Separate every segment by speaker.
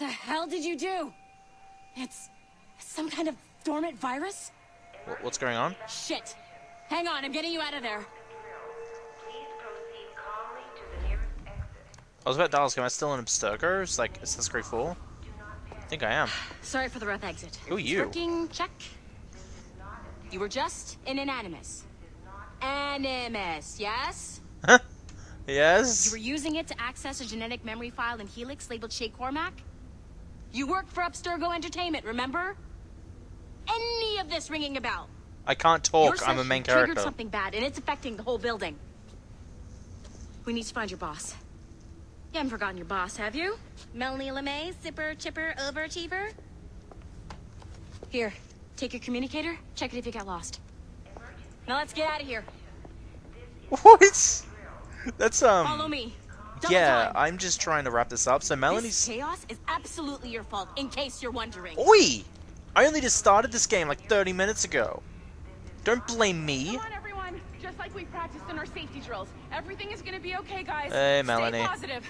Speaker 1: The hell did you do? It's some kind of dormant virus?
Speaker 2: What's going on?
Speaker 1: Shit. Hang on, I'm getting you out of there.
Speaker 3: Please proceed calmly to the nearest exit.
Speaker 2: I was about to ask, am I still in Abstergo? It's like Assassin's Creed 4? I think I am.
Speaker 1: Sorry for the rough exit.
Speaker 2: Who are you?
Speaker 1: Working, check. You were just in an animus. Animus, yes?
Speaker 2: Huh? Yes?
Speaker 1: You were using it to access a genetic memory file in Helix labeled Shay Cormac? You worked for Abstergo Entertainment, remember? Any of this ringing a bell?
Speaker 2: I can't talk,
Speaker 1: Your
Speaker 2: I'm a main
Speaker 1: session triggered
Speaker 2: character.
Speaker 1: something bad, and it's affecting the whole building. We need to find your boss. You haven't forgotten your boss, have you? Melanie LeMay, zipper, chipper, overachiever? Here, take your communicator, check it if you get lost. Now let's get out of here.
Speaker 2: What? That's,
Speaker 1: Follow me. Double
Speaker 2: yeah,
Speaker 1: time.
Speaker 2: I'm just trying to wrap this up. So
Speaker 1: This
Speaker 2: Melanie's...
Speaker 1: chaos is absolutely your fault, in case you're wondering.
Speaker 2: Oi! I only just started this game like 30 minutes ago. Don't blame me.
Speaker 4: Come on, everyone. Just like we practiced in our safety drills. Everything is gonna be okay, guys.
Speaker 2: Hey, Melanie.
Speaker 4: Stay positive.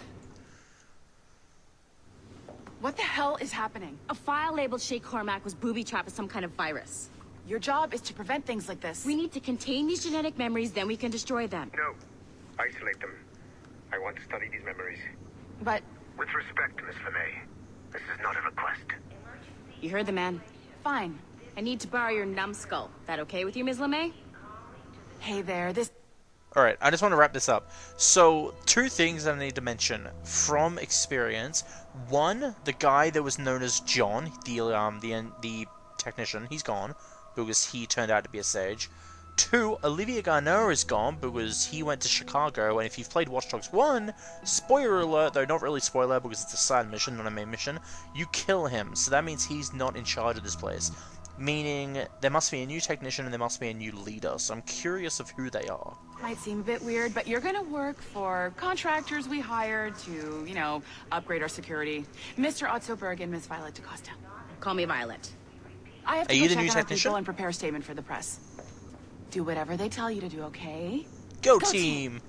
Speaker 4: What the hell is happening?
Speaker 1: A file labeled Shay Cormac was booby-trapped with some kind of virus.
Speaker 4: Your job is to prevent things like this.
Speaker 1: We need to contain these genetic memories, then we can destroy them.
Speaker 5: No. Isolate them. I want to study these memories.
Speaker 4: But
Speaker 5: With respect, Miss LeMay, this is not a request.
Speaker 1: You heard the man.
Speaker 4: fine.
Speaker 1: I need to borrow your numbskull. That okay with you, Ms. LeMay?
Speaker 4: Hey there. This
Speaker 2: Alright, I just want to wrap this up. So, two things that I need to mention from experience. One, the guy that was known as John, the technician, he's gone, because he turned out to be a sage. Two, Olivia Garneau is gone, because he went to Chicago, and if you've played Watch Dogs 1, spoiler alert, though not really spoiler, because it's a side mission, not a main mission, you kill him, so that means he's not in charge of this place. Meaning, there must be a new technician and there must be a new leader, so I'm curious of who they are.
Speaker 4: might seem a bit weird, but you're gonna work for contractors we hired to, you know, upgrade our security. Mr. Otzoberg and Miss Violet DaCosta.
Speaker 1: Call me Violet.
Speaker 4: I have to
Speaker 2: Are
Speaker 4: go
Speaker 2: you the
Speaker 4: check
Speaker 2: new
Speaker 4: on our
Speaker 2: technician?
Speaker 4: people and prepare a statement for the press. Do whatever they tell you to do, okay?
Speaker 2: Go
Speaker 4: Go
Speaker 2: team!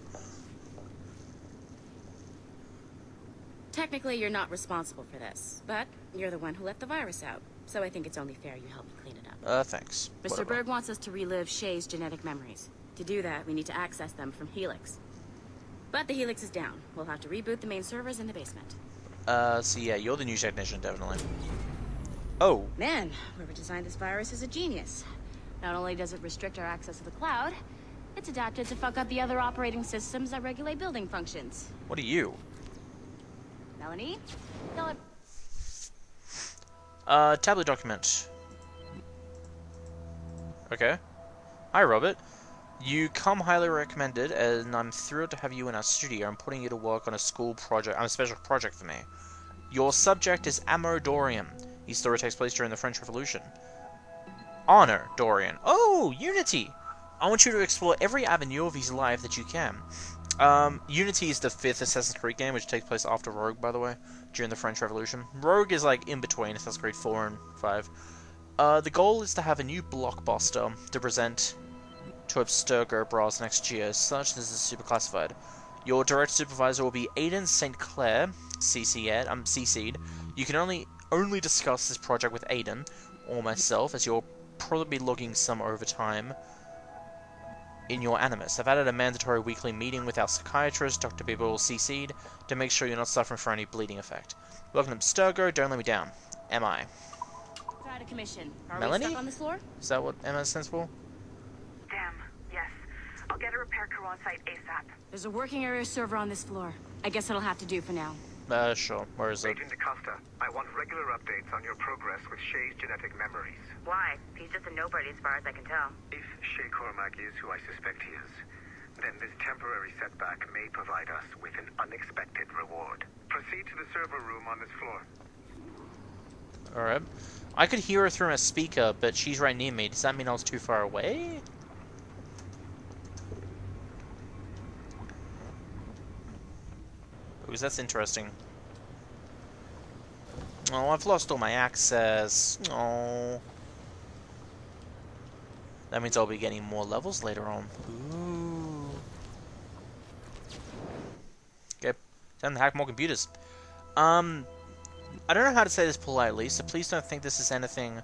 Speaker 1: Technically, you're not responsible for this, but you're the one who let the virus out. So I think it's only fair you help me clean it up.
Speaker 2: Thanks.
Speaker 1: Mr.
Speaker 2: Whatever.
Speaker 1: Berg wants us to relive Shay's genetic memories. To do that, we need to access them from Helix. But the Helix is down. We'll have to reboot the main servers in the basement.
Speaker 2: So yeah, you're the new technician, definitely. Oh,
Speaker 1: Man, whoever designed this virus is a genius. Not only does it restrict our access to the cloud, it's adapted to fuck up the other operating systems that regulate building functions.
Speaker 2: what are you?
Speaker 1: Melanie? Tell it.
Speaker 2: Tablet document. Okay. Hi, Robert. You come highly recommended, and I'm thrilled to have you in our studio. I'm putting you to work on a school project, a special project for me. Your subject is Amor Dorian. His story takes place during the French Revolution. Honor Dorian. Oh, Unity! I want you to explore every avenue of his life that you can. Unity is the 5th Assassin's Creed game, which takes place after Rogue, by the way, during the French Revolution. Rogue is like in between Assassin's Creed 4 and 5. The goal is to have a new blockbuster to present to Abstergo Bras next year, such as is super classified. Your direct supervisor will be Aiden St. Clair, CC'd. You can only discuss this project with Aiden or myself, as you'll probably be logging some overtime in your animus. I've added a mandatory weekly meeting with our psychiatrist, Dr. Bibble CC'd, to make sure you're not suffering from any bleeding effect. Welcome to Abstergo, don't let me down. M.I.
Speaker 1: We're out of commission. Are
Speaker 2: Melanie?
Speaker 1: we stuck on this floor?
Speaker 2: Is that what M.I. stands for?
Speaker 3: Damn, yes. I'll get a repair crew on site ASAP.
Speaker 1: There's a working area server on this floor. I guess it'll have to do for now.
Speaker 2: Sure. Where is it?
Speaker 5: Agent DaCosta, I want regular updates on your progress with Shay's genetic memories.
Speaker 3: Why? He's just a nobody as far as I can tell.
Speaker 5: If Shay Cormac is who I suspect he is, then this temporary setback may provide us with an unexpected reward. Proceed to the server room on this floor.
Speaker 2: Alright. I could hear her through my speaker, but she's right near me. Does that mean I was too far away? Ooh, that's interesting. Oh, I've lost all my access. Oh. That means I'll be getting more levels later on. Ooh. Okay, time to hack more computers. I don't know how to say this politely, so please don't think this is anything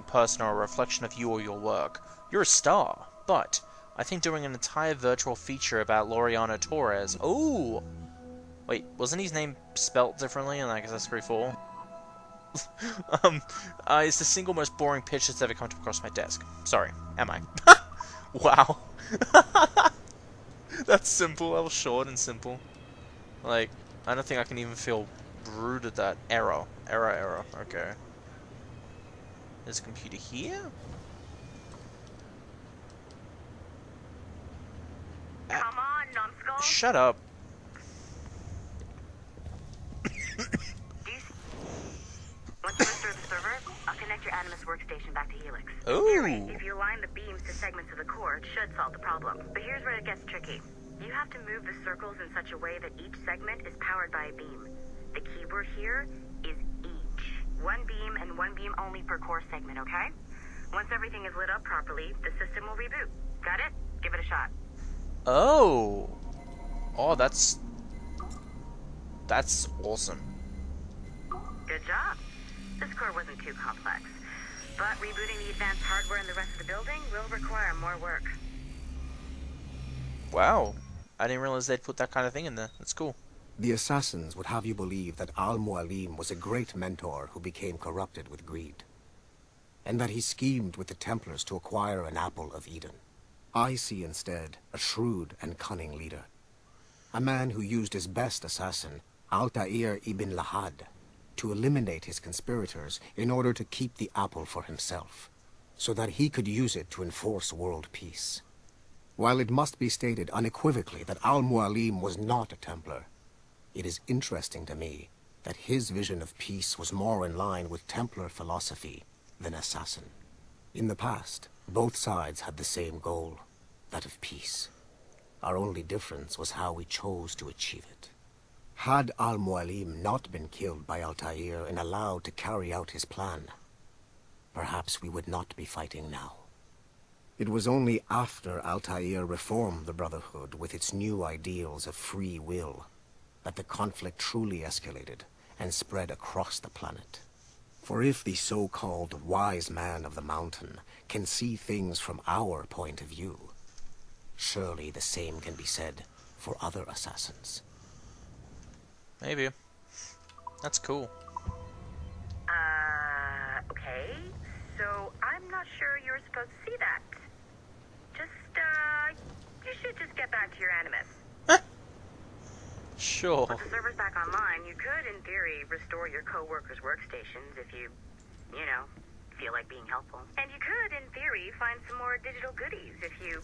Speaker 2: personal or a reflection of you or your work. You're a star, but I think doing an entire virtual feature about Laureano Torres... Oh! Wait, wasn't his name spelt differently in, like, Assassin's 4? It's the single most boring pitch that's ever come across my desk. Sorry, am I? Wow. That's simple, that was short and simple. Like, I don't think I can even feel rude at that. Error, okay. There's a computer here?
Speaker 3: Come on, numbskull.
Speaker 2: Shut up.
Speaker 3: Once you restore the server, I'll connect your Animus workstation back to Helix.
Speaker 2: Ooh.
Speaker 3: If you align the beams to segments of the core, it should solve the problem. But here's where it gets tricky. You have to move the circles in such a way that each segment is powered by a beam. The keyword here is each. One beam and one beam only per core segment, okay? Once everything is lit up properly, the system will reboot. Got it? Give it a shot.
Speaker 2: Oh. Oh, that's awesome.
Speaker 3: Good job. This core wasn't too complex, but rebooting the advanced hardware in the rest of the building will require more work.
Speaker 2: Wow. I didn't realize they'd put that kind of thing in there. That's cool.
Speaker 6: The assassins would have you believe that Al-Mualim was a great mentor who became corrupted with greed, and that he schemed with the Templars to acquire an apple of Eden. I see instead a shrewd and cunning leader, a man who used his best assassin, Altair ibn Lahad, to eliminate his conspirators in order to keep the apple for himself, so that he could use it to enforce world peace. While it must be stated unequivocally that Al-Mualim was not a Templar, it is interesting to me that his vision of peace was more in line with Templar philosophy than assassin. In the past, both sides had the same goal, that of peace. Our only difference was how we chose to achieve it. Had Al-Mualim not been killed by Altair and allowed to carry out his plan, perhaps we would not be fighting now. It was only after Altair reformed the Brotherhood with its new ideals of free will that the conflict truly escalated and spread across the planet. For if the so-called wise man of the mountain can see things from our point of view, surely the same can be said for other assassins.
Speaker 2: Maybe. That's cool.
Speaker 3: Okay. So, I'm not sure you're supposed to see that. You should just get back to your Animus.
Speaker 2: Sure.
Speaker 3: Once the server's back online, you could, in theory, restore your co-workers' workstations if you feel like being helpful. And you could, in theory, find some more digital goodies if you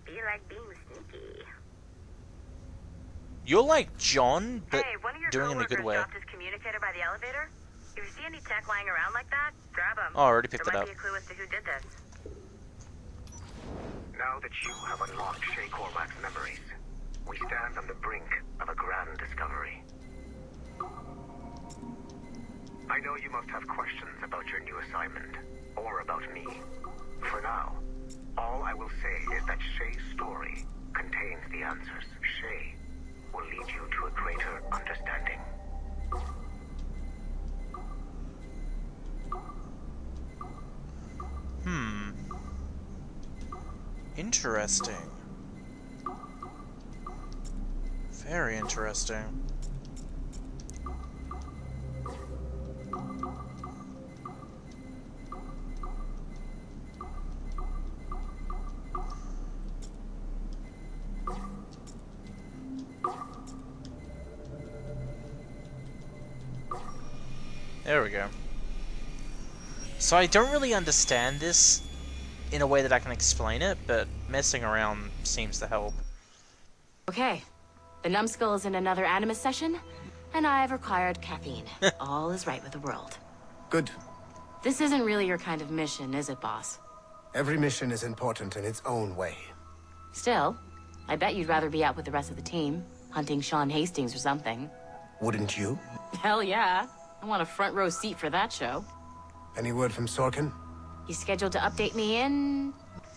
Speaker 3: feel like being sneaky.
Speaker 2: You're like John, but
Speaker 3: hey, one of your
Speaker 2: doing it in a good way.
Speaker 3: dropped his communicator by the elevator. If you see any tech lying around like that, grab them.
Speaker 2: Oh, I already picked it
Speaker 3: There
Speaker 2: up.
Speaker 3: might be a clue as to who did this.
Speaker 5: Now that you have unlocked Shay Cormac's memories, we stand on the brink of a grand discovery. I know you must have questions about your new assignment, or about me. For now, all I will say is that Shay's story contains the answers. Shay will lead you to a greater understanding.
Speaker 2: Interesting. Very interesting. There we go. So I don't really understand this in a way that I can explain it, but messing around seems to help.
Speaker 1: Okay. The numbskull is in another Animus session, and I've required caffeine. All is right with the world.
Speaker 6: Good.
Speaker 1: This isn't really your kind of mission, is it, boss?
Speaker 6: Every mission is important in its own way.
Speaker 1: Still, I bet you'd rather be out with the rest of the team, hunting Sean Hastings or something.
Speaker 6: Wouldn't you?
Speaker 1: Hell yeah. I want a front row seat for that show.
Speaker 6: Any word from Sorkin?
Speaker 1: He's scheduled to update me in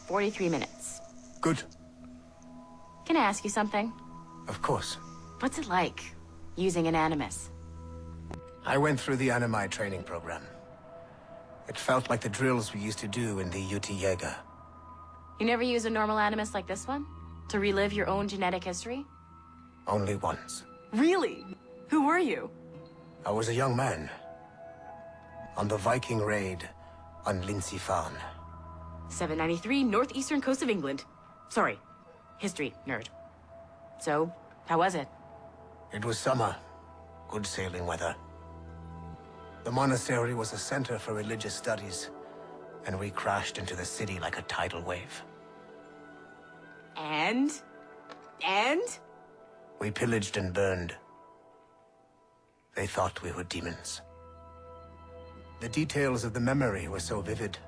Speaker 1: 43 minutes.
Speaker 6: Good.
Speaker 1: Can I ask you something?
Speaker 6: Of course.
Speaker 1: What's it like,
Speaker 4: using an animus.
Speaker 6: I went through the Animi training program. It felt like the drills we used to do in the UT Jaeger.
Speaker 4: You never use a normal animus like this one? To relive your own genetic history?
Speaker 6: Only once.
Speaker 4: Really? Who were you?
Speaker 6: I was a young man. On the Viking raid on Lindsey Farn.
Speaker 4: 793, northeastern coast of England. Sorry, history nerd. So, how was it?
Speaker 6: It was summer. Good sailing weather. The monastery was a center for religious studies, and we crashed into the city like a tidal wave.
Speaker 4: And?
Speaker 6: We pillaged and burned. They thought we were demons. The details of the memory were so vivid.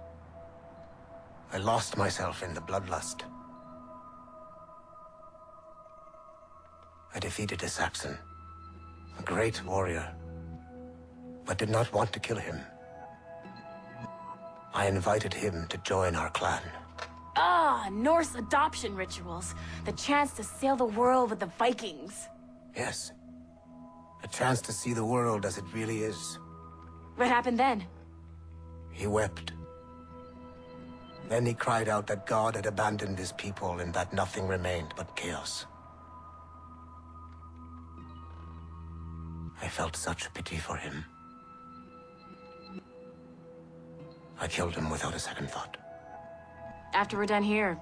Speaker 6: I lost myself in the bloodlust. I defeated a Saxon, a great warrior, but did not want to kill him. I invited him to join our clan.
Speaker 4: Ah, Norse adoption rituals. The chance to sail the world with the Vikings.
Speaker 6: Yes, a chance to see the world as it really is.
Speaker 4: What happened then?
Speaker 6: He wept. Then he cried out that God had abandoned his people and that nothing remained but chaos. I felt such pity for him. I killed him without a second thought.
Speaker 4: After we're done here,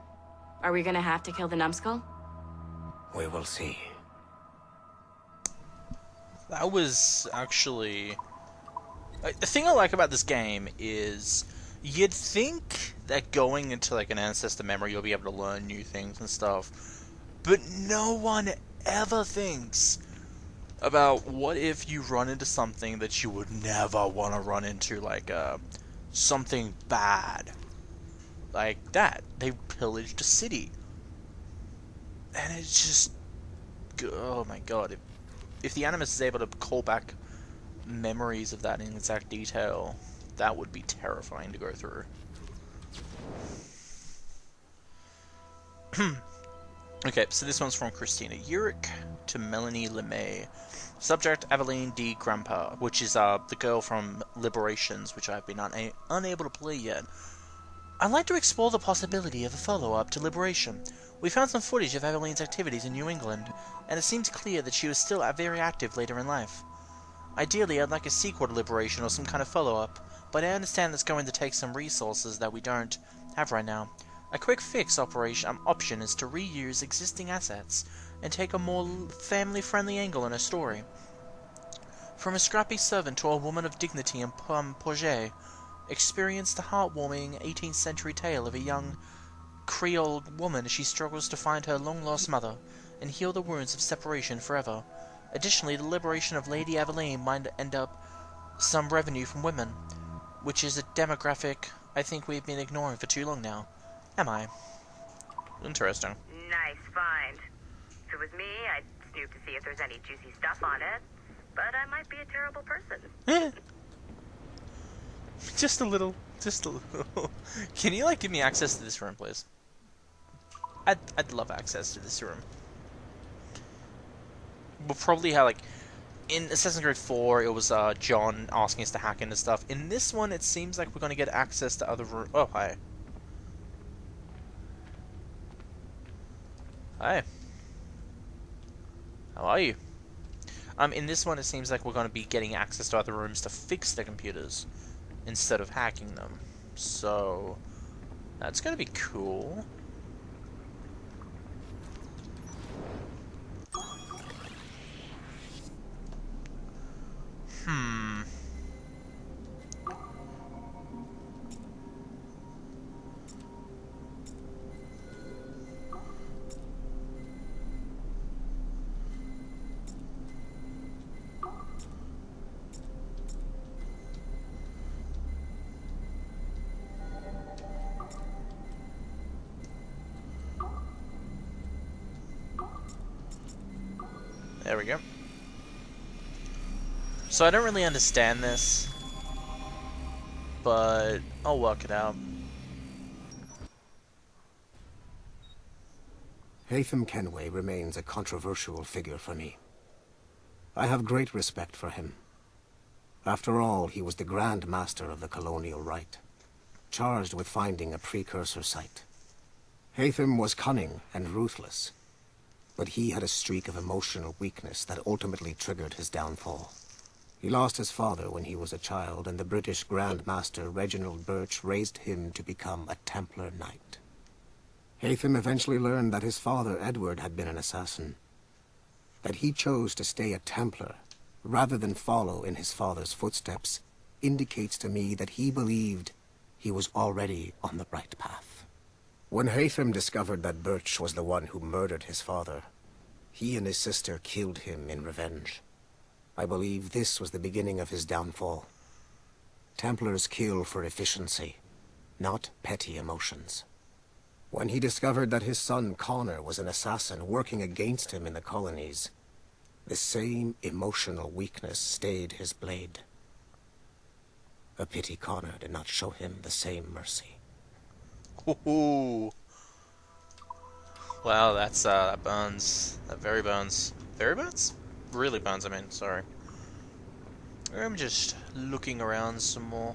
Speaker 4: are we gonna have to kill the numbskull?
Speaker 6: We will see.
Speaker 2: That was actually... the thing I like about this game is you'd think that going into like an ancestor memory you'll be able to learn new things and stuff, but no one ever thinks about what if you run into something that you would never want to run into, like something bad. Like that. They pillaged a city. And it's just... oh my god. If the Animus is able to call back memories of that in exact detail, that would be terrifying to go through. Okay, so this one's from Christina Urick to Melanie LeMay. Subject, Aveline D. Grandpa, which is the girl from Liberations, which I've been unable to play yet. I'd like to explore the possibility of a follow-up to Liberation. We found some footage of Aveline's activities in New England, and it seems clear that she was still very active later in life. Ideally, I'd like a sequel to Liberation or some kind of follow-up, but I understand that's going to take some resources that we don't have right now. A quick fix option is to reuse existing assets and take a more family-friendly angle in a story. From a scrappy servant to a woman of dignity and projet, experience the heartwarming 18th century tale of a young Creole woman as she struggles to find her long-lost mother and heal the wounds of separation forever. Additionally, the liberation of Lady Aveline might end up some revenue from women, which is a demographic I think we've been ignoring for too long now. Am I? Interesting.
Speaker 3: Nice find. If it was me, I'd snoop to see if there's any juicy stuff on it. But I might be a terrible person.
Speaker 2: Just a little. Can you, like, give me access to this room, please? I'd love access to this room. We'll probably have, like... in Assassin's Creed 4, it was, John asking us to hack into stuff. In this one, it seems like we're gonna get access to other rooms. Oh, hi. Hi. How are you? In this one, it seems like we're going to be getting access to other rooms to fix the computers instead of hacking them. So, that's going to be cool. There we go. So I don't really understand this, but I'll work it out.
Speaker 6: Haytham Kenway remains a controversial figure for me. I have great respect for him. After all, he was the Grand Master of the colonial rite, charged with finding a precursor site. Haytham was cunning and ruthless, but he had a streak of emotional weakness that ultimately triggered his downfall. He lost his father when he was a child, and the British Grand Master Reginald Birch raised him to become a Templar Knight. Haytham eventually learned that his father, Edward, had been an assassin. That he chose to stay a Templar, rather than follow in his father's footsteps, indicates to me that he believed he was already on the right path. When Haytham discovered that Birch was the one who murdered his father, he and his sister killed him in revenge. I believe this was the beginning of his downfall. Templars kill for efficiency, not petty emotions. When he discovered that his son Connor was an assassin working against him in the colonies, the same emotional weakness stayed his blade. A pity Connor did not show him the same mercy.
Speaker 2: Ooh. Wow, that's, that burns. That very burns. Very burns? Really burns, I mean, sorry. I'm just looking around some more.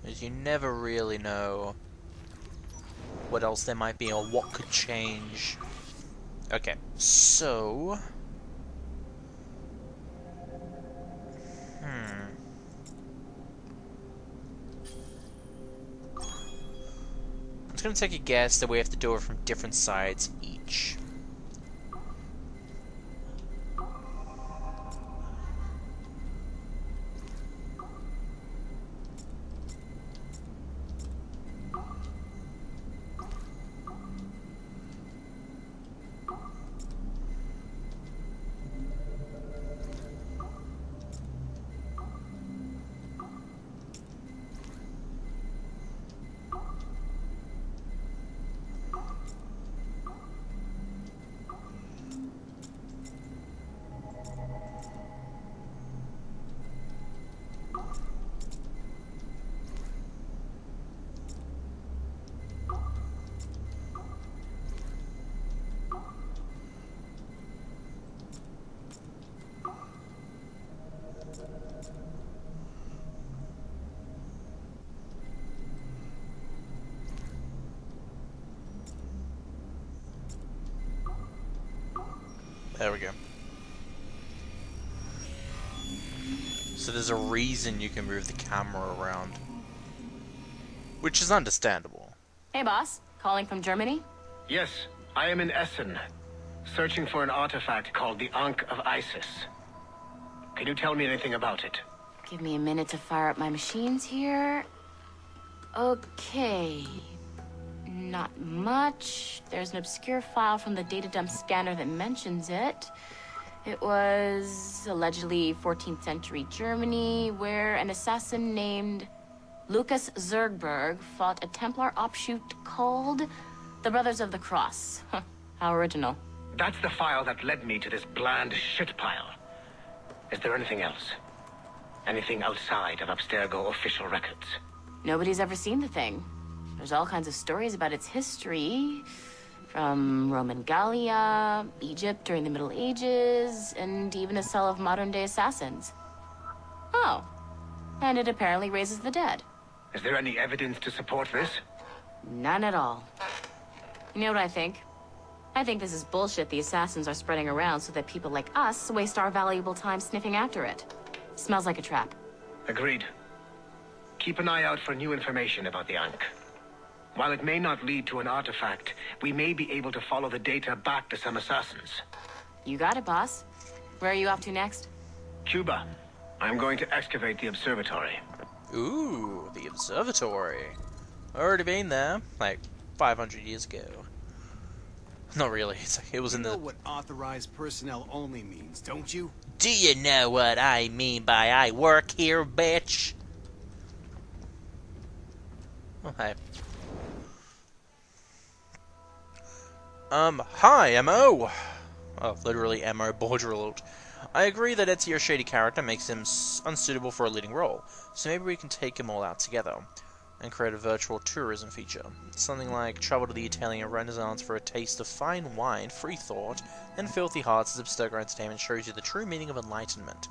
Speaker 2: As you never really know what else there might be or what could change. Okay, so... I'm just gonna take a guess that we have to do it from different sides each. There we go. So there's a reason you can move the camera around. Which is understandable.
Speaker 1: Hey, boss. Calling from Germany?
Speaker 5: Yes, I am in Essen, searching for an artifact called the Ankh of Isis. Can you tell me anything about it?
Speaker 1: Give me a minute to fire up my machines here. Okay. Not much. There's an obscure file from the data dump scanner that mentions it. It was allegedly 14th century Germany, where an assassin named Lucas Zergberg fought a Templar offshoot called the Brothers of the Cross. How original.
Speaker 5: That's the file that led me to this bland shit pile. Is there anything else? Anything outside of Abstergo official records?
Speaker 1: Nobody's ever seen the thing. There's all kinds of stories about its history, from Roman Gallia, Egypt during the Middle Ages, and even a cell of modern-day assassins. Oh, and it apparently raises the dead.
Speaker 5: Is there any evidence to support this?
Speaker 1: None at all. You know what I think? I think this is bullshit the assassins are spreading around so that people like us waste our valuable time sniffing after it. Smells like a trap.
Speaker 5: Agreed. Keep an eye out for new information about the Ankh. While it may not lead to an artifact, we may be able to follow the data back to some assassins.
Speaker 1: You got it, boss. Where are you off to next?
Speaker 5: Cuba. I'm going to excavate the observatory.
Speaker 2: Ooh, the observatory. Already been there, like 500 years ago. Not really. It's like, it was in the.
Speaker 7: You know what authorized personnel only means, don't you?
Speaker 2: Do you know what I mean by I work here, bitch? Oh, hi. Hi, MO! Oh, literally MO, border alert. I agree that Ezio's shady character makes him unsuitable for a leading role, so maybe we can take him all out together. and create a virtual tourism feature. Something like travel to the Italian Renaissance for a taste of fine wine, free thought, and filthy hearts as Abstergo Entertainment shows you the true meaning of enlightenment.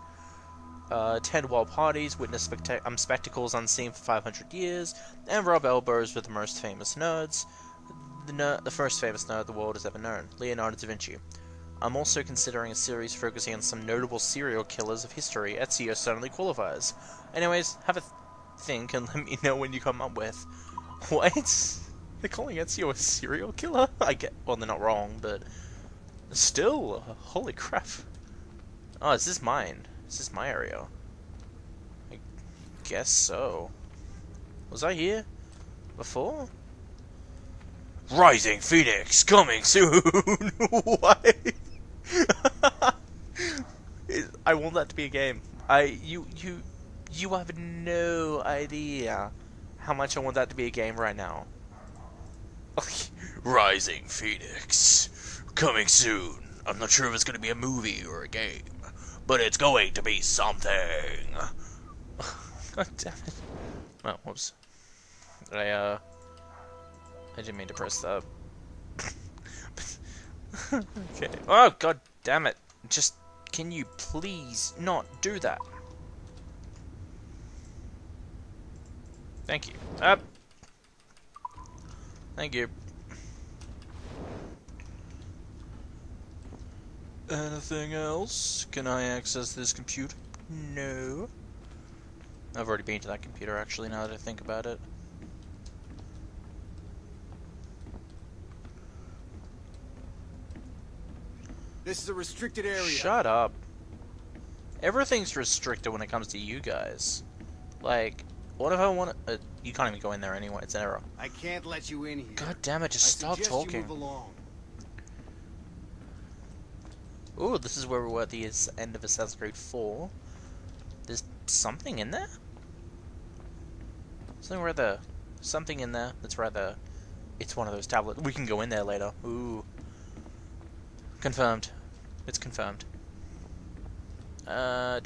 Speaker 2: Attend wild parties, witness spectacles unseen for 500 years, and rub elbows with the most famous nerds. The first famous nerd the world has ever known, Leonardo da Vinci. I'm also considering a series focusing on some notable serial killers of history. Ezio certainly qualifies. Anyways, have a think and let me know when you come up with. What? They're calling Ezio a serial killer? Well, they're not wrong, but still, holy crap. Oh, is this mine? Is this my area? I guess so. Was I here before? Rising Phoenix coming soon. What? I want that to be a game. You have no idea how much I want that to be a game right now. Rising Phoenix coming soon. I'm not sure if it's going to be a movie or a game, but it's going to be something. God damn it. Oh, whoops. I didn't mean to press that. Okay. Oh, god damn it. Just, can you please not do that? Thank you. Up. Thank you. Anything else? Can I access this computer? No. I've already been to that computer, actually, now that I think about it.
Speaker 7: This is a restricted area.
Speaker 2: Shut up. Everything's restricted when it comes to you guys. Like, what if I want to... you can't even go in there anyway, it's an error.
Speaker 7: I can't let you in here.
Speaker 2: God damn it, just stop talking.
Speaker 7: You move along.
Speaker 2: Ooh, this is where we were at the end of Assassin's Creed 4. There's something in there? Something in there that's rather... It's one of those tablets. We can go in there later. Ooh. Confirmed. It's confirmed. There's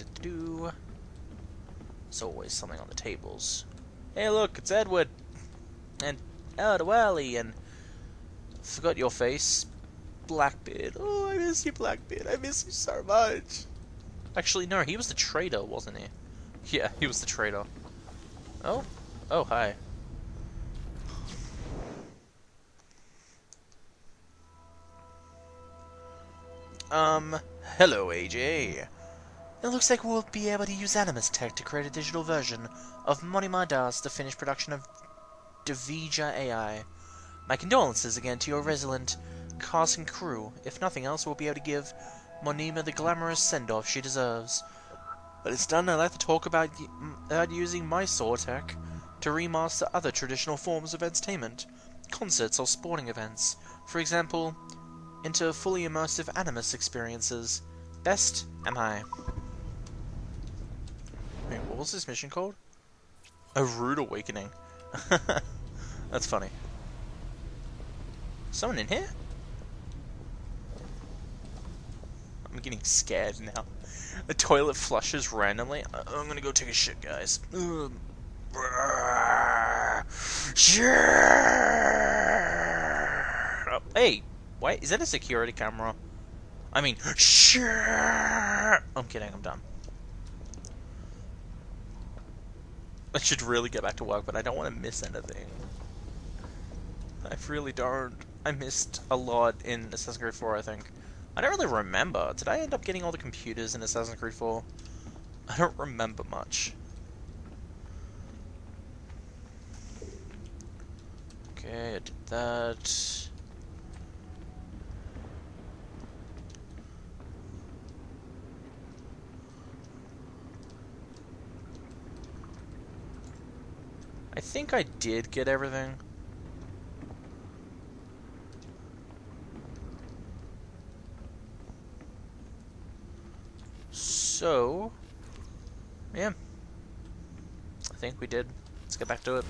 Speaker 2: always something on the tables. Hey look, it's Edward! And Wally, and... Forgot your face. Blackbeard. Oh, I miss you, Blackbeard. I miss you so much. Actually, no, he was the traitor, wasn't he? Yeah, he was the traitor. Oh? Oh, hi. Hello, AJ. It looks like we'll be able to use Animus Tech to create a digital version of Monima Das, the finished production of Davija AI. My condolences again to your resilient cast and crew. If nothing else, we'll be able to give Monima the glamorous send-off she deserves. But it's done, I'd like to talk about using my sword tech to remaster other traditional forms of entertainment, concerts or sporting events. For example, into fully immersive Animus experiences. Best, am I? Wait, what was this mission called? A Rude Awakening. That's funny. Someone in here? I'm getting scared now. The toilet flushes randomly. I'm gonna go take a shit, guys. Oh, hey, wait, is that a security camera? I mean, I'm kidding, I'm done. I should really get back to work, but I don't want to miss anything. I really don't. I missed a lot in Assassin's Creed 4, I think. I don't really remember. Did I end up getting all the computers in Assassin's Creed 4? I don't remember much. Okay, I did that. I think I did get everything. So, yeah. I think we did. Let's get back to it.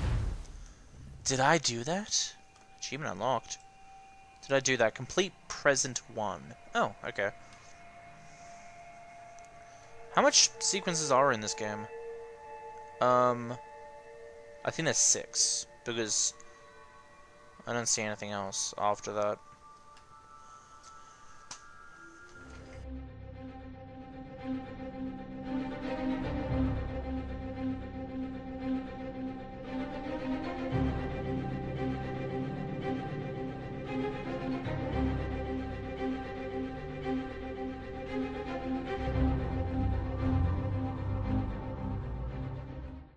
Speaker 2: Did I do that? Achievement unlocked. Did I do that? Complete present 1. Oh, okay. How much sequences are in this game? I think there's 6, because I don't see anything else after that.